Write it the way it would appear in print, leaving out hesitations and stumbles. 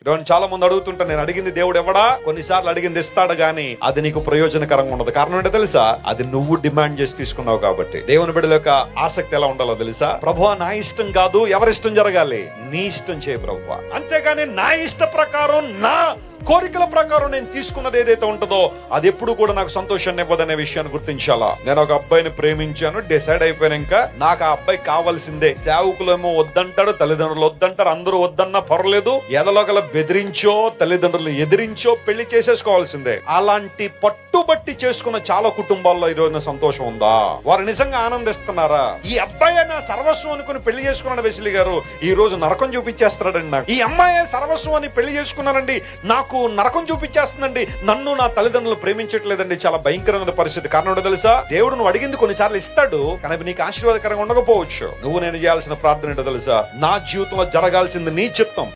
ఈరోజు చాలా మంది అడుగుతుంటారు, నేను అడిగింది దేవుడు ఎవడా, కొన్నిసార్లు అడిగింది ఇస్తాడు గానీ అది నీకు ప్రయోజనకరంగా ఉండదు. కారణం ఏంటో తెలుసా? అది నువ్వు డిమాండ్ చేసి తీసుకున్నావు కాబట్టి. దేవుని బిడ్డల యొక్క ఆసక్తి ఎలా ఉండాలో తెలుసా? ప్రభువా నా ఇష్టం కాదు, ఎవరిష్టం జరగాలి, నీ ఇష్టం చేయి ప్రభువా. అంతేగాని నా ఇష్ట ప్రకారం, నా కోరికల ప్రకారం నేను తీసుకున్నది ఏదైతే ఉంటుందో అది ఎప్పుడు కూడా నాకు సంతోషాన్ని ఇవ్వదనే విషయాన్ని గుర్తించాలా. నేను ఒక అబ్బాయిని ప్రేమించాను, డిసైడ్ అయిపోయాక నాకు ఆ అబ్బాయి కావాల్సిందే. సేవకులేమో వద్దంటాడు, తల్లిదండ్రులు వద్దంటారు, అందరూ వద్దన్నా పర్లేదు, ఎదలోగల బెదిరించో తల్లిదండ్రులు ఎదిరించో పెళ్లి చేసేసుకోవాల్సిందే. అలాంటి పట్టుబట్టి చేసుకున్న చాలా కుటుంబాల్లో ఈ రోజున సంతోషం ఉందా? వారు నిజంగా ఆనందిస్తున్నారా? ఈ అబ్బాయి నా సర్వస్వం అనుకుని పెళ్లి చేసుకున్నాడు వెసిలి గారు, ఈ రోజు నరకం చూపించేస్తున్నాడండి. నాకు ఈ అమ్మాయి సర్వస్వం అని పెళ్లి చేసుకున్నానండి, నాకు నరకం చూపించేస్తుందండి, నన్ను నా తల్లిదండ్రులు ప్రేమించట్లేదండి. చాలా భయంకరమైన పరిస్థితి. కారణం తెలుసా? దేవుడు నువ్వు అడిగింది కొన్నిసార్లు ఇస్తాడు, కానీ నీకు ఆశీర్వాదకరంగా ఉండకపోవచ్చు. నువ్వు నేను చేయాల్సిన ప్రార్థన ఏంటో తెలుసా? నా జీవితంలో జరగాల్సింది నీ చిత్తం.